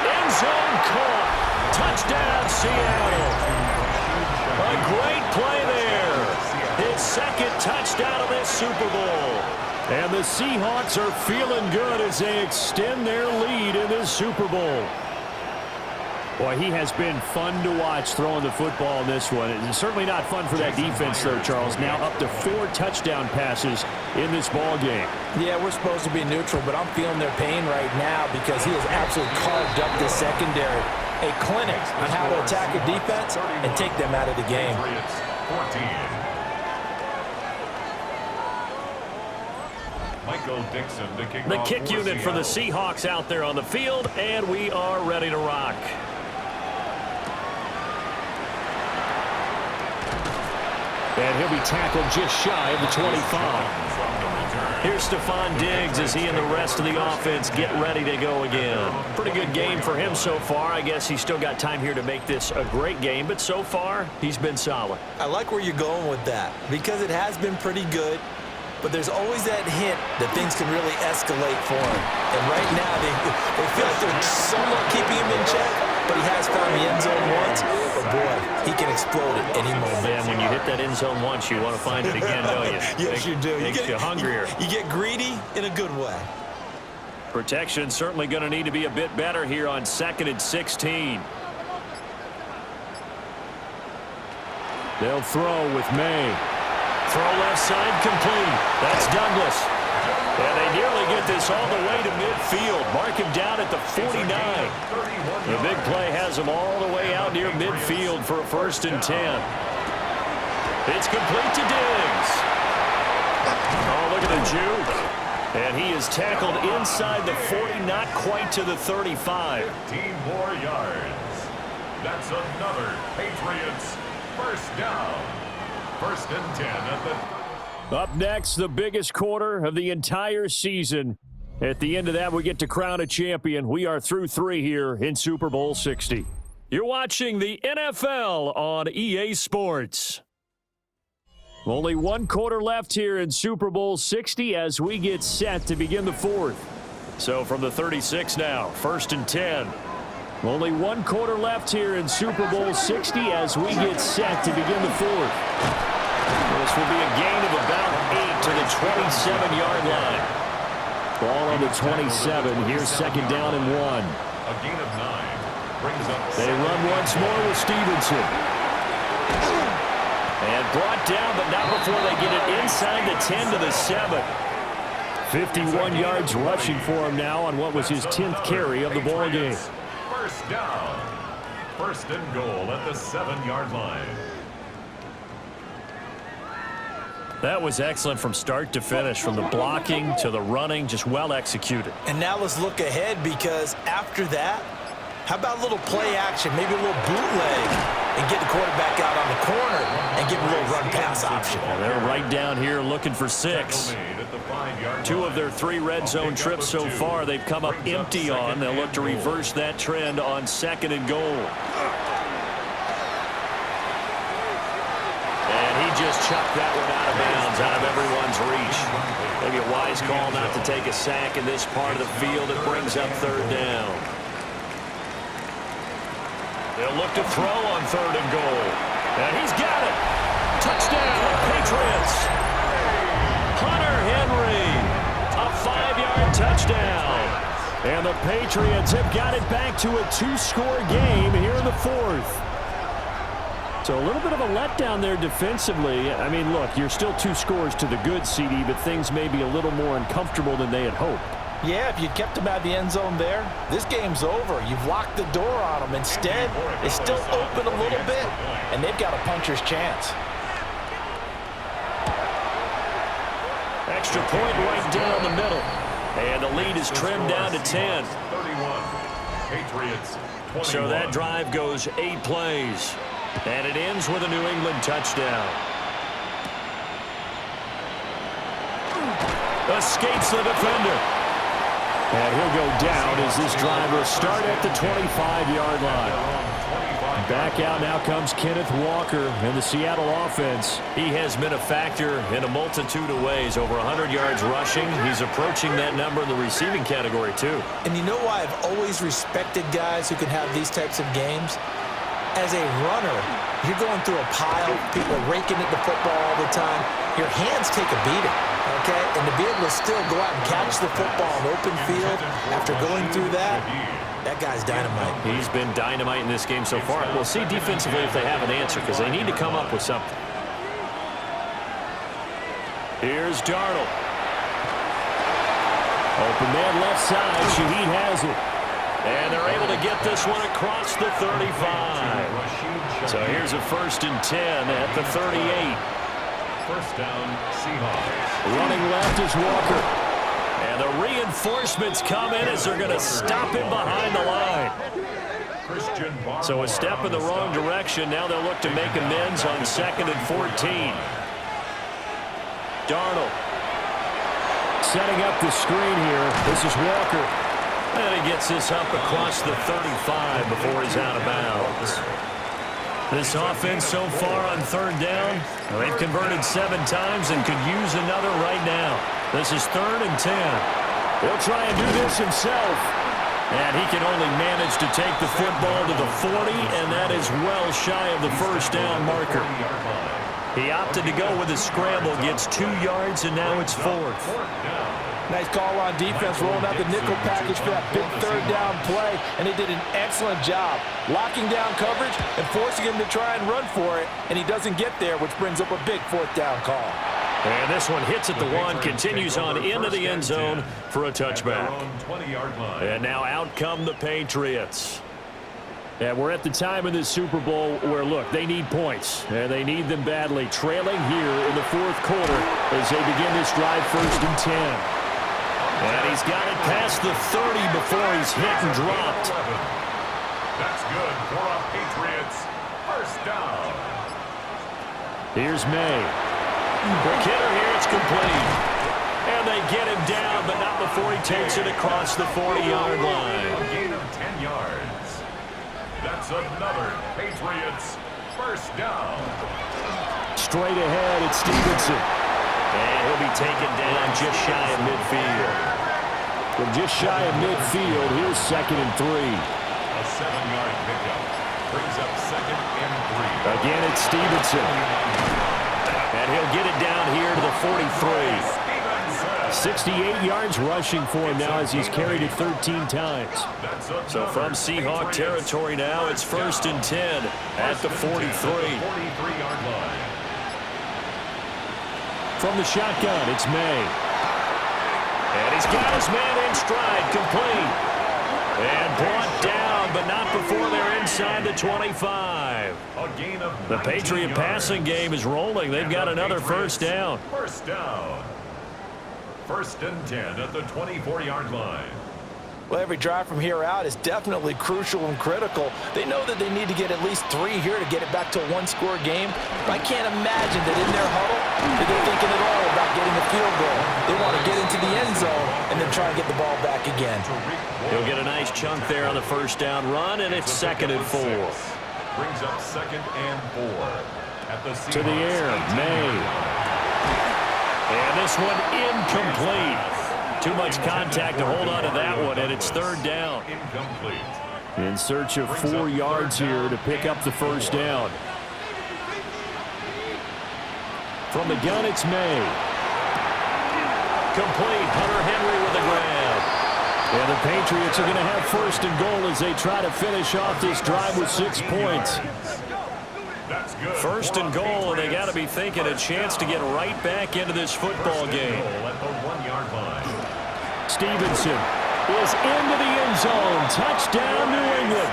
End zone caught. Touchdown, Seattle. A great play there. His second touchdown of this Super Bowl. And the Seahawks are feeling good as they extend their lead in this Super Bowl. Boy, he has been fun to watch throwing the football in this one. It's certainly not fun for that defense, though, Charles. Now up to 4 touchdown passes in this ball game. Yeah, we're supposed to be neutral, but I'm feeling their pain right now because he has absolutely carved up this secondary. A clinic on how to attack a defense and take them out of the game. The kick unit for the Seahawks out there on the field, and we are ready to rock. And he'll be tackled just shy of the 25. Here's Stephon Diggs as he and the rest of the offense get ready to go again. Pretty good game for him so far. I guess he's still got time here to make this a great game, but so far, he's been solid. I like where you're going with that because it has been pretty good. But there's always that hint that things can really escalate for him. And right now, they feel like they're somewhat keeping him in check, but he has found the end zone once. But, boy, he can explode at any moment. Man, when you hit that end zone once, you want to find it again, don't you? Yes, you do. Makes you hungrier. You get greedy in a good way. Protection certainly going to need to be a bit better here on 2nd and 16. They'll throw with May. Throw left side complete. That's Douglas. And they nearly get this all the way to midfield. Mark him down at the 49. The big play has him all the way out near midfield for a 1st and 10. It's complete to Diggs. Oh, look at the juke. And he is tackled inside the 40, not quite to the 35. 15 more yards. That's another Patriots first down. 1st and 10 at the... Up next, the biggest quarter of the entire season. At the end of that, we get to crown a champion. We are through 3 here in Super Bowl 60. You're watching the NFL on EA Sports. Only 1 quarter left here in Super Bowl 60 as we get set to begin the 4th. So from the 36 now, 1st and 10. Only 1 quarter left here in Super Bowl 60 as we get set to begin the 4th. This will be a gain of about 8 to the 27-yard line. Ball on the 27. Here's 2nd down and 1. A gain of 9 brings up... They run once more with Stevenson. And brought down, but not before they get it inside the 10 to the 7. 51 yards rushing for him now on what was his 10th carry of the ball game. First down. 1st and goal at the 7-yard line. That was excellent from start to finish, from the blocking to the running, just well executed. And now let's look ahead because after that, how about a little play action, maybe a little bootleg, and get the quarterback out on the corner and give him a little run-pass option. Well, they're right down here looking for 6. 2 of their 3 red zone trips so far they've come up empty on. They'll look to reverse that trend on 2nd and goal. And he just chucked that one out of bounds, out of everyone's reach. Maybe a wise call not to take a sack in this part of the field. It brings up third down. They'll look to throw on third and goal. And he's got it. Touchdown, Patriots. Hunter Henry, a 5-yard touchdown. And the Patriots have got it back to a 2-score game here in the fourth. So a little bit of a letdown there defensively. I mean, look, you're still 2 scores to the good, CD, but things may be a little more uncomfortable than they had hoped. Yeah, if you kept them out of the end zone there, this game's over. You've locked the door on them. Instead, it's still open a little bit, and they've got a puncher's chance. Extra point right down the middle. And the lead is trimmed down to 10. 31. Patriots 21. So that drive goes 8 plays. And it ends with a New England touchdown. Escapes the defender. And he'll go down as this drive will start at the 25-yard line. Back out now comes Kenneth Walker in the Seattle offense. He has been a factor in a multitude of ways. Over 100 yards rushing. He's approaching that number in the receiving category, too. And you know why I've always respected guys who can have these types of games? As a runner, you're going through a pile. People are raking at the football all the time. Your hands take a beating, okay? And to be able to still go out and catch the football in open field after going through that, that guy's dynamite. He's been dynamite in this game so far. We'll see defensively if they have an answer, because they need to come up with something. Here's Darnold. Open man left side. Shaheed has it. And they're able to get this one across the 35. So here's a 1st and 10 at the 38. First down, Seahawks. Running left is Walker. And the reinforcements come in as they're going to stop him behind the line. So a step in the wrong direction. Now they'll look to make amends on 2nd and 14. Darnold setting up the screen here. This is Walker. And he gets this up across the 35 before he's out of bounds. This offense so far on 3rd down, they've converted 7 times and could use another right now. This is 3rd and 10. He'll try and do this himself. And he can only manage to take the football to the 40, and that is well shy of the 1st down marker. He opted to go with a scramble, gets 2 yards, and now it's 4th. Nice call on defense, rolling out the nickel package for that big 3rd down play, and they did an excellent job locking down coverage and forcing him to try and run for it, and he doesn't get there, which brings up a big 4th down call. And this one hits at the 1, continues on into the end zone for a touchback. And now out come the Patriots. And we're at the time in this Super Bowl where, look, they need points, and they need them badly. Trailing here in the 4th quarter as they begin this drive 1st and 10. And he's got it past the 30 before he's hit and dropped. That's good for a Patriots 1st down. Here's May. Quick hitter here, it's complete. And they get him down, but not before he takes it across the 40-yard line. A gain of 10 yards. That's another Patriots 1st down. Straight ahead, it's Stevenson. And he'll be taken down just shy of midfield. From just shy of midfield, here's 2nd and 3. A 7-yard pickup brings up 2nd and 3. Again, it's Stevenson. And he'll get it down here to the 43. 68 yards rushing for him now as he's carried it 13 times. So from Seahawk territory now, it's 1st and 10 at the 43. 43-yard line. From the shotgun, it's May. And he's got his man in stride, complete. And brought down, but not before they're inside the 25. The Patriot passing game is rolling. They've got another 1st down. 1st down. 1st and 10 at the 24-yard line. Well, every drive from here out is definitely crucial and critical. They know that they need to get at least 3 here to get it back to a 1-score game. But I can't imagine that in their huddle that they're thinking at all about getting a field goal. They want to get into the end zone and then try and get the ball back again. He'll get a nice chunk there on the 1st down run, and it's 2nd and 4. Brings up 2nd and 4. at the To the air, May. And this one incomplete. Too much contact to hold on to that one, and it's third down. Incomplete. In search of 4 yards here to pick up the first down. From the gun, it's May. Complete. Hunter Henry with the grab. And the Patriots are going to have first and goal as they try to finish off this drive with 6 points. That's good. First and goal, and they got to be thinking a chance to get right back into this football game. At the 1-yard line. Stevenson is into the end zone. Touchdown, New England.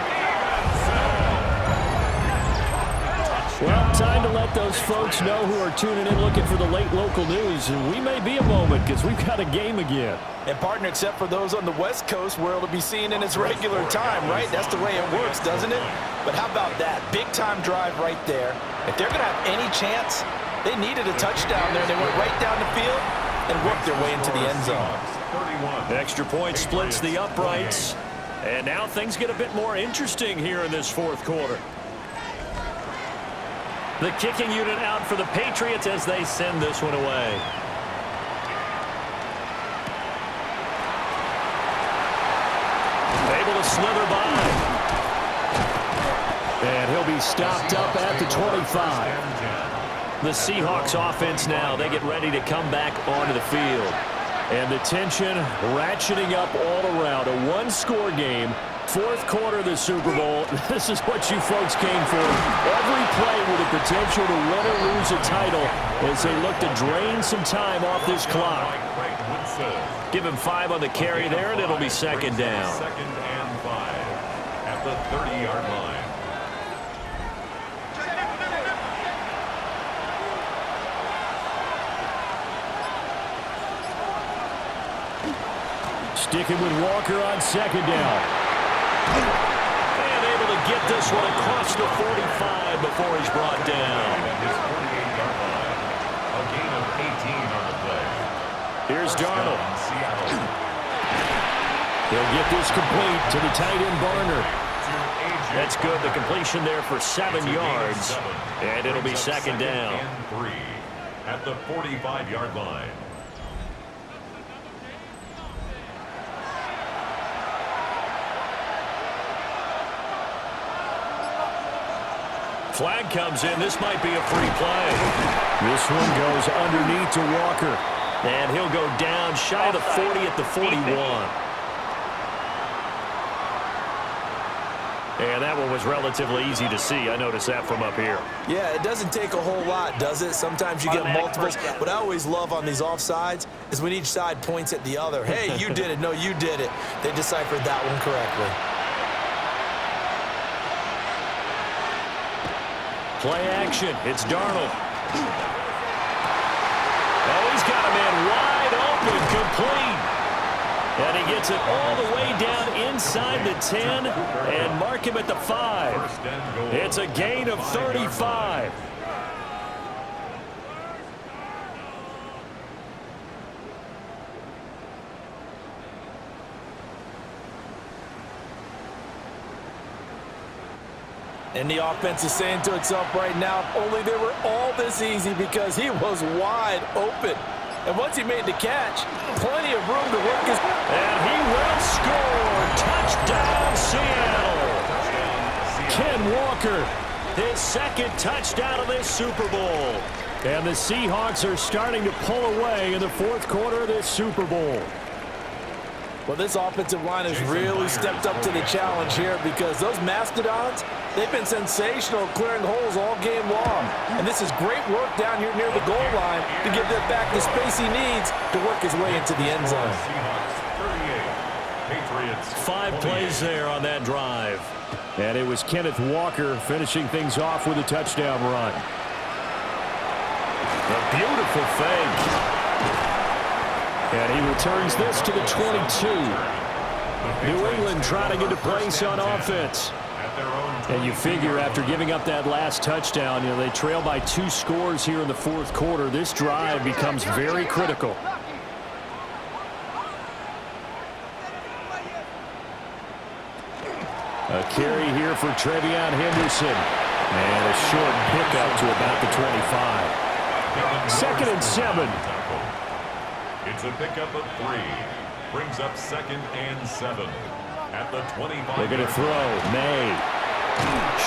Well, time to let those folks know who are tuning in looking for the late local news. And we may be a moment because we've got a game again. And partner, except for those on the West Coast where it'll be seen in its regular time, right? That's the way it works, doesn't it? But how about that? Big-time drive right there. If they're going to have any chance, they needed a touchdown there. They went right down the field and worked their way into the end zone. Extra point splits the uprights. And now things get a bit more interesting here in this fourth quarter. The kicking unit out for the Patriots as they send this one away. Able to slither by. And he'll be stopped up at the 25. The Seahawks offense now, they get ready to come back onto the field. And the tension ratcheting up all around. A one-score game. Fourth quarter of the Super Bowl. This is what you folks came for. Every play with the potential to win or lose a title as they look to drain some time off this clock. Give him 5 on the carry there, and it'll be second down. Second and 5 at the 30-yard line. Sticking with Walker on second down. And able to get this one across the 45 before he's brought down. His 48-yard line. A gain of 18 on the play. Here's Darnold. Seattle. He'll get this complete to the tight end Barner. That's good. The completion there for 7 yards. And it'll be second down. And 3 at the 45-yard line. Flag comes in. This might be a free play. This one goes underneath to Walker. And he'll go down shy of the 40 at the 41. And that one was relatively easy to see. I noticed that from up here. Yeah, it doesn't take a whole lot, does it? Sometimes you get multiples. What I always love on these offsides is when each side points at the other. Hey, you did it. No, you did it. They deciphered that one correctly. Play action. It's Darnold. Oh, he's got a man wide open, complete. And he gets it all the way down inside the 10 and mark him at the 5. It's a gain of 35. And the offense is saying to itself right now, if only they were all this easy because he was wide open. And once he made the catch, plenty of room to work his... And he will score. Touchdown, Seattle. Ken Walker, his second touchdown of this Super Bowl. And the Seahawks are starting to pull away in the fourth quarter of this Super Bowl. Well, this offensive line has really stepped up to the challenge here because those Mastodons, they've been sensational clearing holes all game long. And this is great work down here near the goal line to give them back the space he needs to work his way into the end zone. Seahawks 38, Patriots 5 plays there on that drive. And it was Kenneth Walker finishing things off with a touchdown run. A beautiful fake. And he returns this to the 22. New England trying to get a place on offense. And you figure after giving up that last touchdown, you know, they trail by 2 scores here in the fourth quarter. This drive becomes very critical. A carry here for Trevion Henderson. And a short pickup to about the 25. 2nd and 7. It's a pickup of 3. Brings up 2nd and 7 at the 25. They're going to throw. May.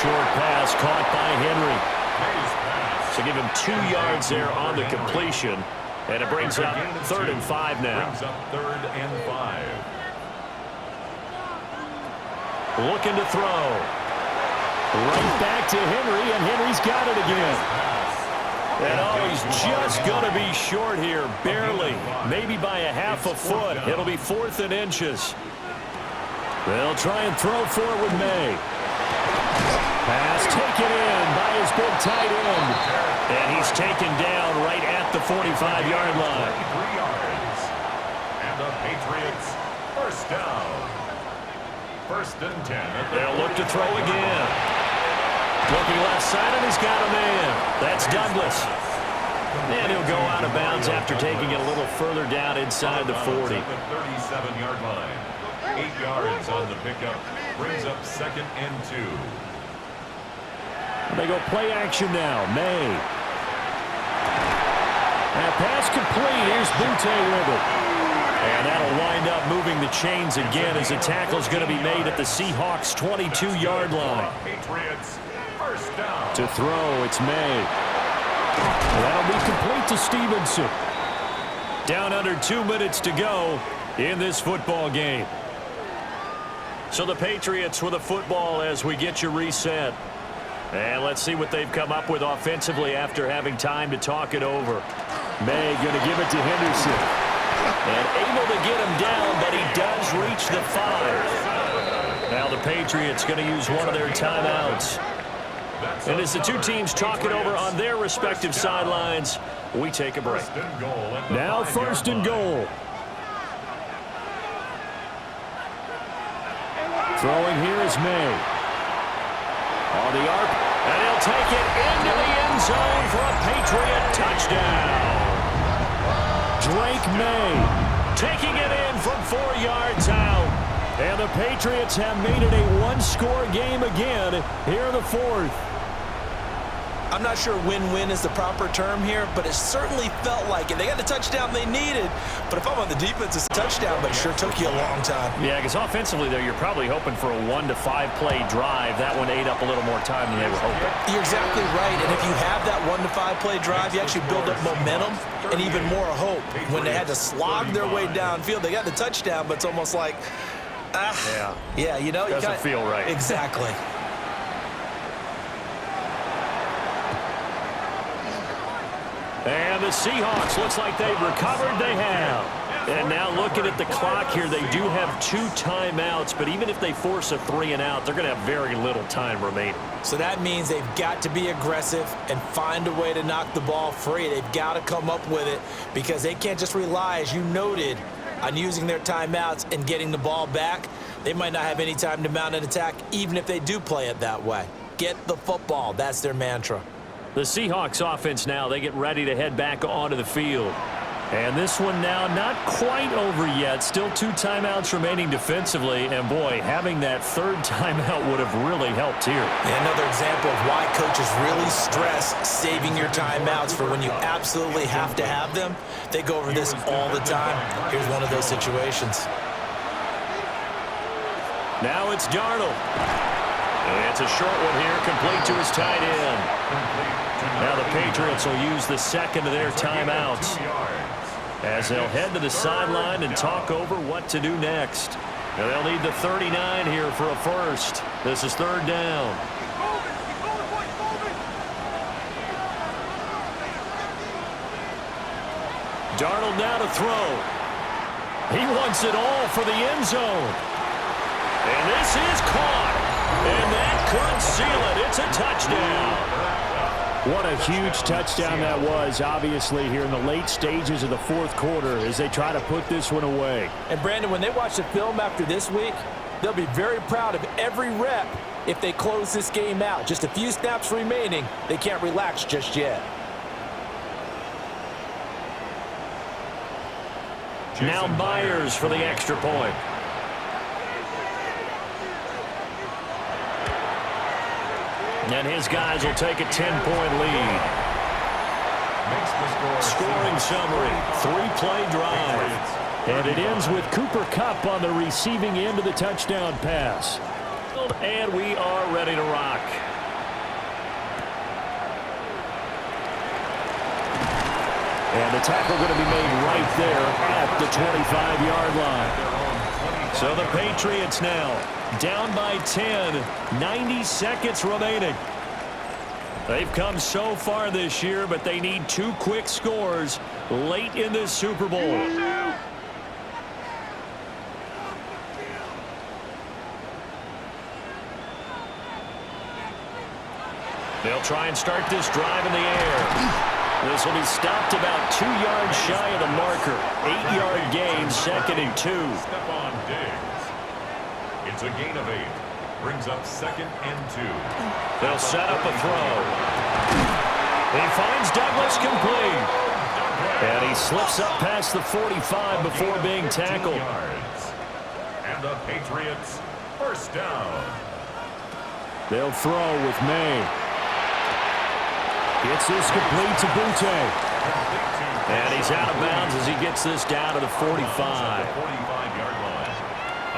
Short pass caught by Henry. So give him 2 yards there on the completion. And it brings up 3rd and 5 now. Brings up 3rd and 5. Looking to throw. Right back to Henry, and Henry's got it again. And oh, he's just going to be short here, barely. Maybe by a half a foot. It'll be 4th and inches. They'll try and throw forward May. Pass taken in by his big tight end. And he's taken down right at the 45-yard line. 3 yards. And the Patriots first down. 1st and 10. They'll look to throw again. Looking left side, and he's got a man. That's Douglas. And he'll go out of bounds after taking it a little further down inside the 40. At the 37-yard line. 8 yards on the pickup. Brings up 2nd and 2. They go play action now. May. And pass complete. Here's Butte with it. And that'll wind up moving the chains again as the tackle's going to be made at the Seahawks' 22-yard line. Patriots first down. To throw, it's May. That'll be complete to Stevenson. Down under 2 minutes to go in this football game. So the Patriots with a football as we get you reset. And let's see what they've come up with offensively after having time to talk it over. May going to give it to Henderson. And able to get him down, but he does reach the 5. Now the Patriots going to use one of their timeouts. And as the two teams talk it over on their respective sidelines, we take a break. Now 1st and goal. Throwing here is May. On the arc, and he'll take it into the end zone for a Patriot touchdown. Drake May taking it in from 4 yards out. And the Patriots have made it a one-score game again here in the 4th. I'm not sure win-win is the proper term here, but it certainly felt like it. They got the touchdown they needed, but if I'm on the defense, it's a touchdown, but it sure took you a long time. Yeah, because offensively, though, you're probably hoping for a 1 to 5 play drive. That one ate up a little more time than they were hoping. You're exactly right, and if you have that 1 to 5 play drive, you actually build up momentum and even more hope. When they had to slog their way downfield, they got the touchdown, but it's almost like, yeah, you know. Doesn't feel right. Exactly. And the Seahawks, looks like they've recovered. They have. And now looking at the clock here, they do have 2 timeouts, but even if they force a 3 and out, they're going to have very little time remaining. So that means they've got to be aggressive and find a way to knock the ball free. They've got to come up with it because they can't just rely, as you noted, on using their timeouts and getting the ball back. They might not have any time to mount an attack, even if they do play it that way. Get the football. That's their mantra. The Seahawks offense now, they get ready to head back onto the field. And this one now not quite over yet. Still 2 timeouts remaining defensively. And, boy, having that 3rd timeout would have really helped here. And another example of why coaches really stress saving your timeouts for when you absolutely have to have them. They go over this all the time. Here's one of those situations. Now it's Darnold. And it's a short one here, complete to his tight end. Now the Patriots will use the 2nd of their timeouts as they'll head to the sideline and talk over what to do next. Now they'll need the 39 here for a first. This is 3rd down. Darnold now to throw. He wants it all for the end zone. And this is caught. And that could seal it. It's a touchdown. What a huge touchdown that was, obviously, here in the late stages of the 4th quarter as they try to put this one away. And, Brandon, when they watch the film after this week, they'll be very proud of every rep if they close this game out. Just a few snaps remaining. They can't relax just yet. Now Myers for the extra point. And his guys will take a 10-point lead. Scoring summary, 3-play drive. And it ends with Cooper Kupp on the receiving end of the touchdown pass. And we are ready to rock. And the tackle going to be made right there at the 25-yard line. So the Patriots now down by 10, 90 seconds remaining. They've come so far this year, but they need 2 quick scores late in this Super Bowl. They'll try and start this drive in the air. This will be stopped about 2 yards shy of the marker. 8-yard gain, 2nd and 2. Stephon Diggs. It's a gain of 8. Brings up 2nd and 2. They'll set up a throw. He finds Douglas complete. And he slips up past the 45 before being tackled. And the Patriots first down. They'll throw with May. Gets this complete to Butte. And he's out of bounds as he gets this down to the 45. 45-yard line.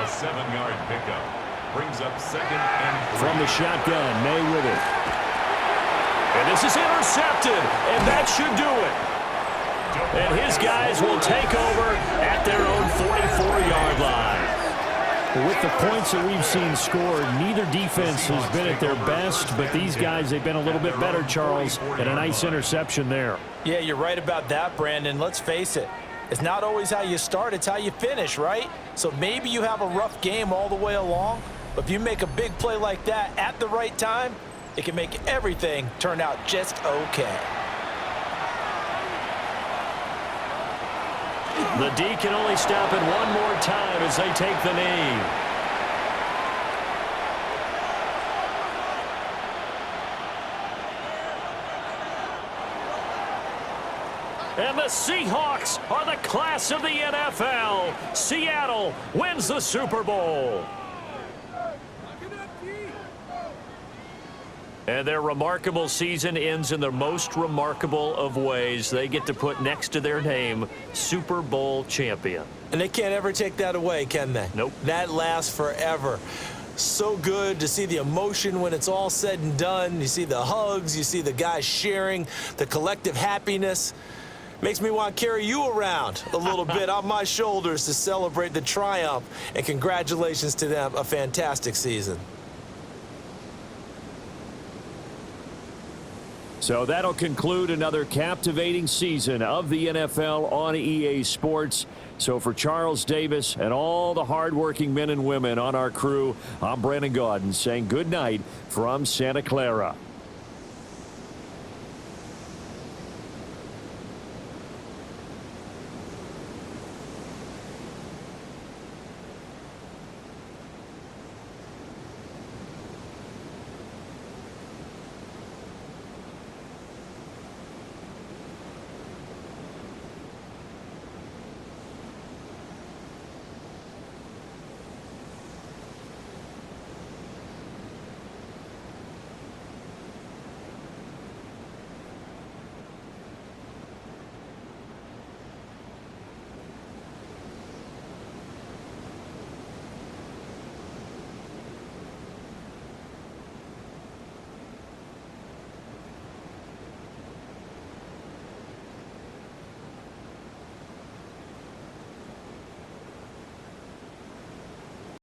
A 7-yard pickup. Brings up 2nd and 3. From the shotgun, May with it. And this is intercepted, and that should do it. And his guys will take over at their own 44-yard line. With the points that we've seen scored, neither defense has been at their best, but these guys, they've been a little bit better, Charles, and a nice interception there. Yeah, you're right about that, Brandon. Let's face it. It's not always how you start, it's how you finish, right? So maybe you have a rough game all the way along, but if you make a big play like that at the right time, it can make everything turn out just okay. The D can only stop it one more time as they take the knee. And the Seahawks are the class of the NFL. Seattle wins the Super Bowl. And their remarkable season ends in the most remarkable of ways. They get to put next to their name, Super Bowl champion. And they can't ever take that away, can they? Nope. That lasts forever. So good to see the emotion when it's all said and done. You see the hugs, you see the guys sharing, the collective happiness. Makes me want to carry you around a little bit on my shoulders to celebrate the triumph. And congratulations to them, a fantastic season. So that'll conclude another captivating season of the NFL on EA Sports. So for Charles Davis and all the hardworking men and women on our crew, I'm Brandon Gaudin saying good night from Santa Clara.